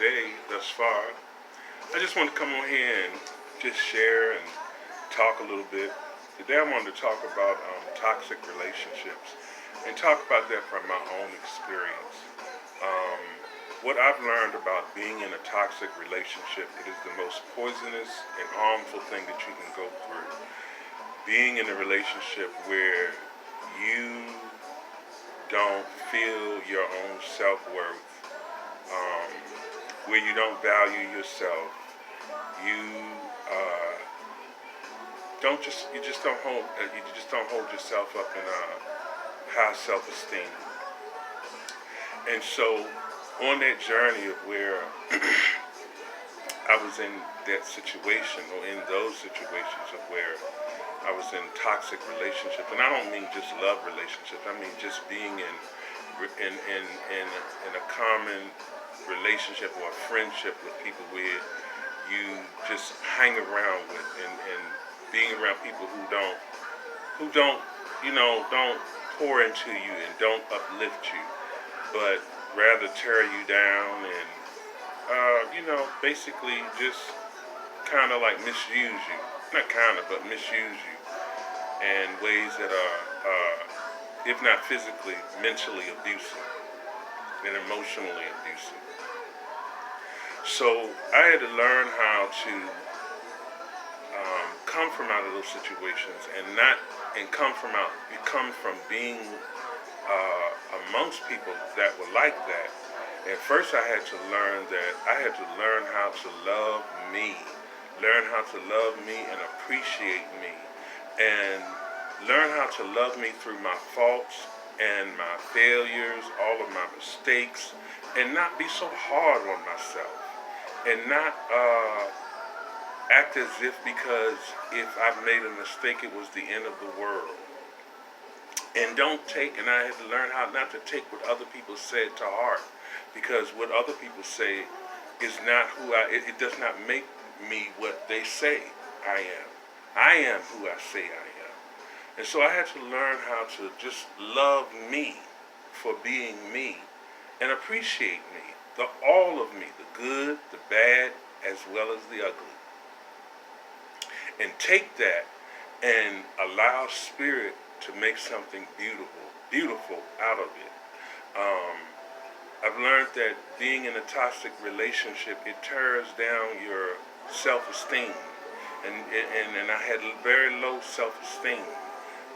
day thus far. I just want to come on here and just share and talk a little bit. Today I wanted to talk about toxic relationships and talk about that from my own experience. Um, what I've learned about being in a toxic relationship, it is the most poisonous and harmful thing that you can go through. Being in a relationship where you don't feel your own self-worth, um, where you don't value yourself, you you just don't hold yourself up in high self-esteem. And so on that journey of where I was in that situation or in those situations of where I was in toxic relationships, and I don't mean just love relationships. I mean just being in a common relationship or a friendship with people where you just hang around with, and being around people who don't don't pour into you and don't uplift you, but rather tear you down and basically just kind of like misuse you. Not kind of, but misuse you in ways that are, if not physically, mentally abusive and emotionally abusive. So I had to learn how to come from out of those situations and come from being amongst people that were like that. And first I had to learn that I had to learn how to love me, learn how to love me and appreciate me, and learn how to love me through my faults and my failures, all of my mistakes, and not be so hard on myself, and not act as if because if I've made a mistake, it was the end of the world. And I had to learn how not to take what other people said to heart, because what other people say is not it does not make me what they say I am. I am who I say I am. And so I had to learn how to just love me for being me and appreciate me, all of me, the good, the bad, as well as the ugly. And take that and allow spirit to make something beautiful out of it. I've learned that being in a toxic relationship, it tears down your self-esteem. And I had very low self-esteem.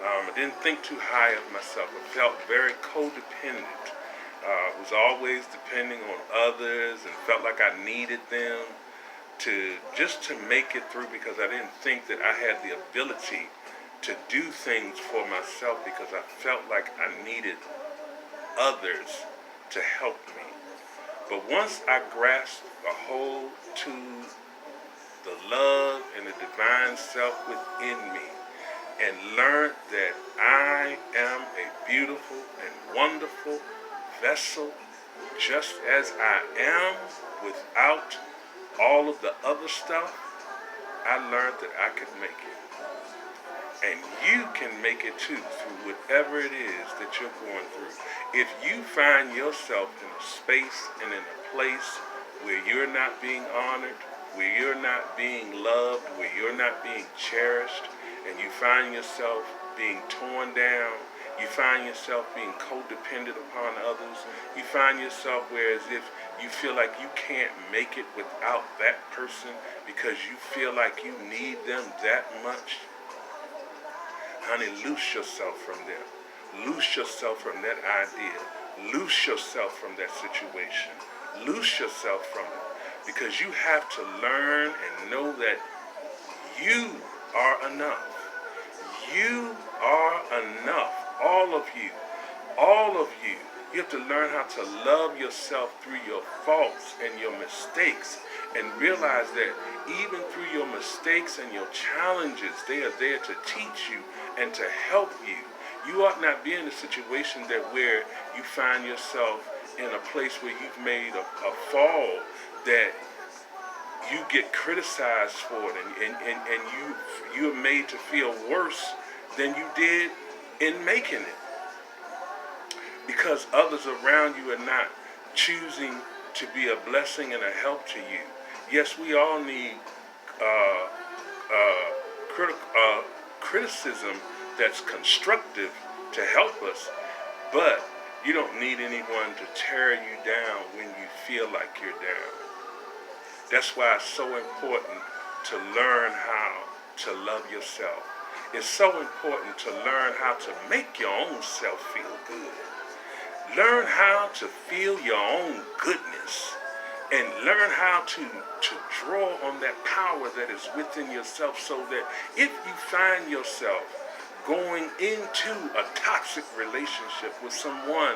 I didn't think too high of myself. I felt very codependent. Was always depending on others and felt like I needed them to make it through, because I didn't think that I had the ability to do things for myself, because I felt like I needed others to help me. But once I grasped a hold to the love and the divine self within me and learned that I am a beautiful and wonderful vessel just as I am, without all of the other stuff, I learned that I could make it. And you can make it too, through whatever it is that you're going through. If you find yourself in a space and in a place where you're not being honored, where you're not being loved, where you're not being cherished, and you find yourself being torn down, you find yourself being codependent upon others, you find yourself where as if you feel like you can't make it without that person because you feel like you need them that much, honey, loose yourself from them. Loose yourself from that idea. Loose yourself from that situation. Loose yourself from it. Because you have to learn and know that you are enough. You are enough. All of you. All of you. You have to learn how to love yourself through your faults and your mistakes, and realize that even through your mistakes and your challenges, they are there to teach you and to help you. You ought not be in a situation that where you find yourself in a place where you've made a fall that you get criticized for it, and you're made to feel worse than you did in making it, because others around you are not choosing to be a blessing and a help to you. Yes, we all need uh, criticism that's constructive to help us, but you don't need anyone to tear you down when you feel like you're down. That's why it's so important to learn how to love yourself. It's so important to learn how to make your own self feel good. Learn how to feel your own goodness, and learn how to draw on that power that is within yourself, so that if you find yourself going into a toxic relationship with someone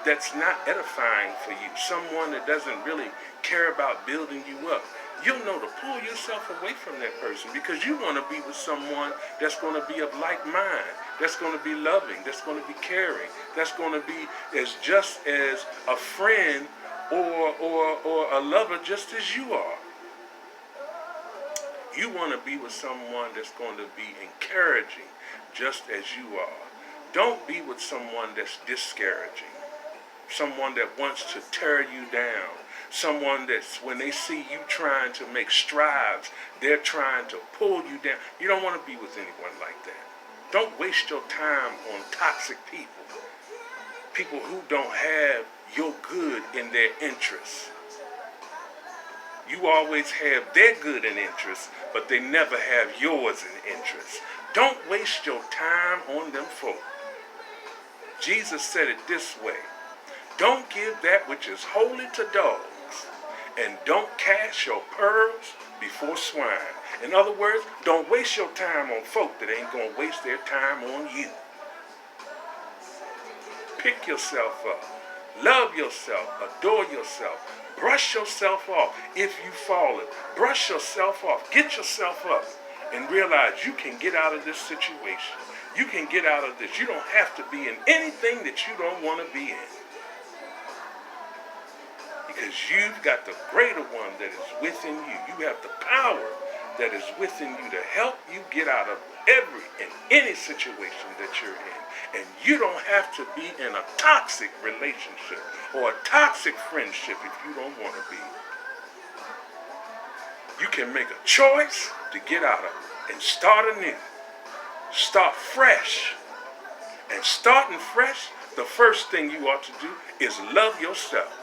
that's not edifying for you, someone that doesn't really care about building you up, you'll know to pull yourself away from that person, because you want to be with someone that's going to be of like mind, that's going to be loving, that's going to be caring, that's going to be as just as a friend or a lover just as you are. You want to be with someone that's going to be encouraging just as you are. Don't be with someone that's discouraging, someone that wants to tear you down, someone that's, when they see you trying to make strides, they're trying to pull you down. You don't want to be with anyone like that. Don't waste your time on toxic people, people who don't have your good in their interests. You always have their good in interest, but they never have yours in interest. Don't waste your time on them folk. Jesus said it this way: don't give that which is holy to dogs, and don't cast your pearls before swine. In other words, don't waste your time on folk that ain't going to waste their time on you. Pick yourself up. Love yourself. Adore yourself. Brush yourself off. If you've fallen, brush yourself off. Get yourself up and realize you can get out of this situation. You can get out of this. You don't have to be in anything that you don't want to be in, because you've got the greater one that is within you. You have the power that is within you to help you get out of every and any situation that you're in. And you don't have to be in a toxic relationship or a toxic friendship if you don't want to be. You can make a choice to get out of it and start anew. Start fresh. And starting fresh, the first thing you ought to do is love yourself.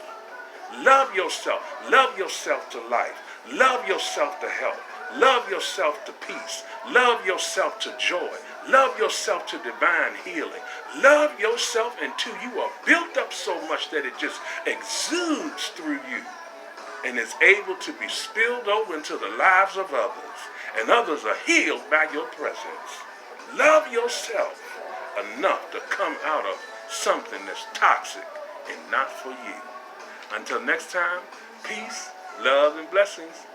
Love yourself. Love yourself to life. Love yourself to health. Love yourself to peace. Love yourself to joy. Love yourself to divine healing. Love yourself until you are built up so much that it just exudes through you and is able to be spilled over into the lives of others, and others are healed by your presence. Love yourself enough to come out of something that's toxic and not for you. Until next time, peace, love, and blessings.